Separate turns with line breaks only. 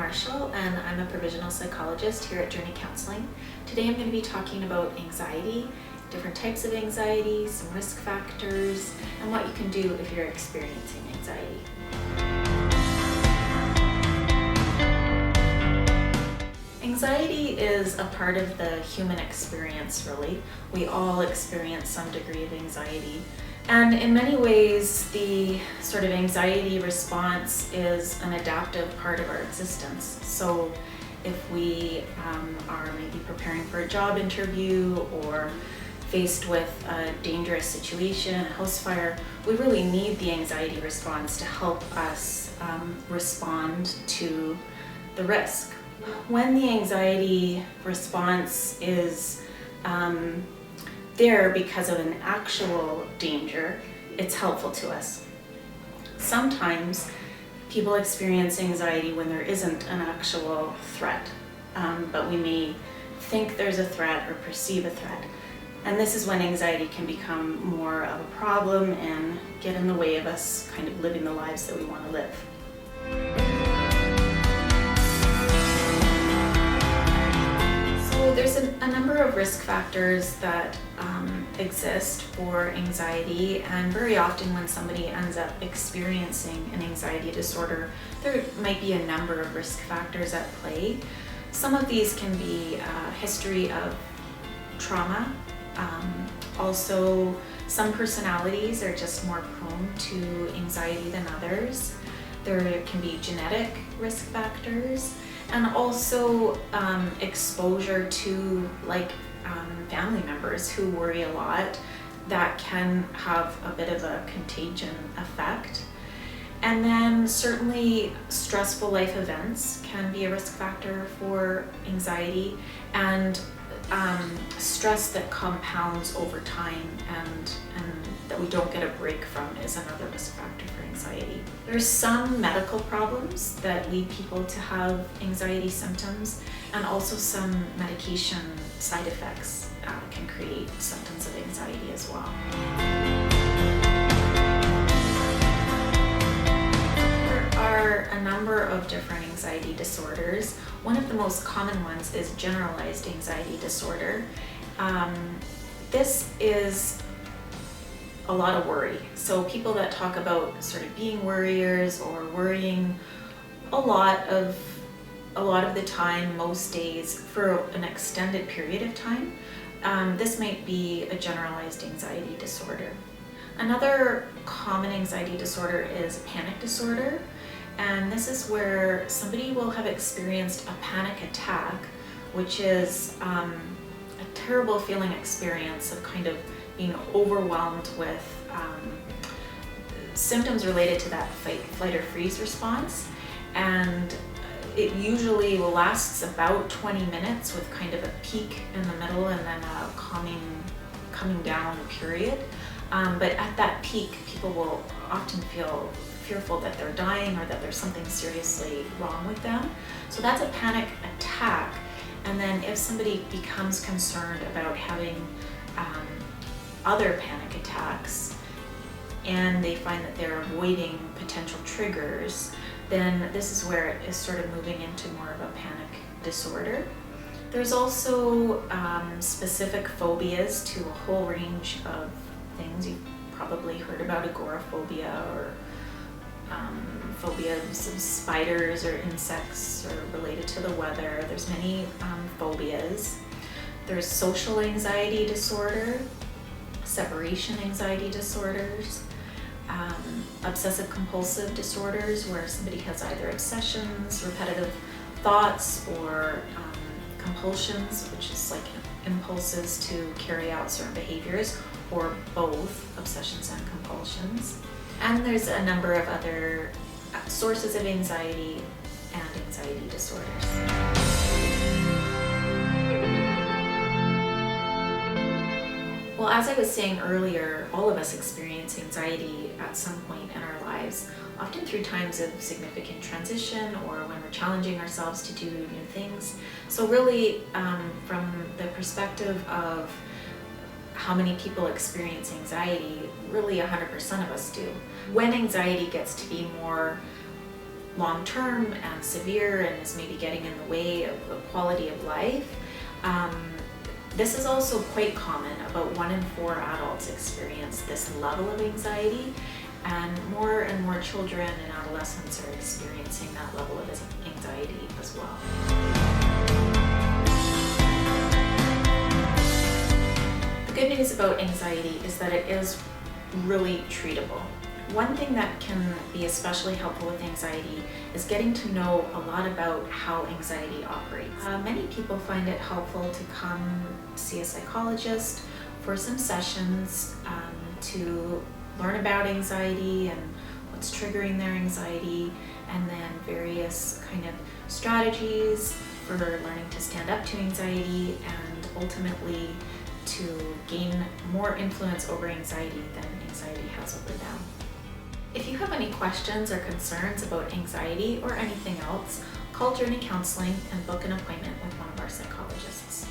Marshall, and I'm a provisional psychologist here at Journey Counselling. Today I'm going to be talking about anxiety, different types of anxiety, some risk factors, and what you can do if you're experiencing anxiety. Anxiety is a part of the human experience, really. We all experience some degree of anxiety. And in many ways, the sort of anxiety response is an adaptive part of our existence. So if we are maybe preparing for a job interview or faced with a dangerous situation, a house fire, we really need the anxiety response to help us respond to the risk. When the anxiety response is there because of an actual danger, it's helpful to us. Sometimes people experience anxiety when there isn't an actual threat, but we may think there's a threat or perceive a threat. And this is when anxiety can become more of a problem and get in the way of us kind of living the lives that we want to live. There's a number of risk factors that exist for anxiety, and very often when somebody ends up experiencing an anxiety disorder, there might be a number of risk factors at play. Some of these can be a history of trauma. Also, some personalities are just more prone to anxiety than others. There can be genetic risk factors, and also exposure to family members who worry a lot. That can have a bit of a contagion effect. And then certainly stressful life events can be a risk factor for anxiety, and stress that compounds over time and that we don't get a break from is another risk factor for anxiety. There's some medical problems that lead people to have anxiety symptoms, and also some medication side effects can create symptoms of anxiety as well. There are a number of different anxiety disorders. One of the most common ones is generalized anxiety disorder. This is a lot of worry. So people that talk about sort of being worriers or worrying a lot of the time, most days, for an extended period of time, this might be a generalized anxiety disorder. Another common anxiety disorder is panic disorder, and this is where somebody will have experienced a panic attack, which is a terrible feeling experience of kind of being overwhelmed with symptoms related to that fight, flight, or freeze response. And it usually lasts about 20 minutes with kind of a peak in the middle and then a coming down period. But at that peak, people will often feel fearful that they're dying or that there's something seriously wrong with them. So that's a panic attack. And then if somebody becomes concerned about having other panic attacks and they find that they're avoiding potential triggers, then this is where it is sort of moving into more of a panic disorder. There's also specific phobias to a whole range of things. You've probably heard about agoraphobia or phobias of spiders or insects or related to the weather. There's many phobias. There's social anxiety disorder, separation anxiety disorders, obsessive compulsive disorders where somebody has either obsessions, repetitive thoughts, or compulsions, which is like impulses to carry out certain behaviors, or both obsessions and compulsions. And there's a number of other sources of anxiety and anxiety disorders. Well, as I was saying earlier, all of us experience anxiety at some point in our lives, often through times of significant transition or when we're challenging ourselves to do new things. So really, from the perspective of how many people experience anxiety, really 100% of us do. When anxiety gets to be more long-term and severe and is maybe getting in the way of the quality of life. This is also quite common. About 1 in 4 adults experience this level of anxiety, and more children and adolescents are experiencing that level of anxiety as well. The good news about anxiety is that it is really treatable. One thing that can be especially helpful with anxiety is getting to know a lot about how anxiety operates. Many people find it helpful to come see a psychologist for some sessions to learn about anxiety and what's triggering their anxiety, and then various kind of strategies for learning to stand up to anxiety and ultimately to gain more influence over anxiety than anxiety has over them. If you have any questions or concerns about anxiety or anything else, call Journey Counselling and book an appointment with one of our psychologists.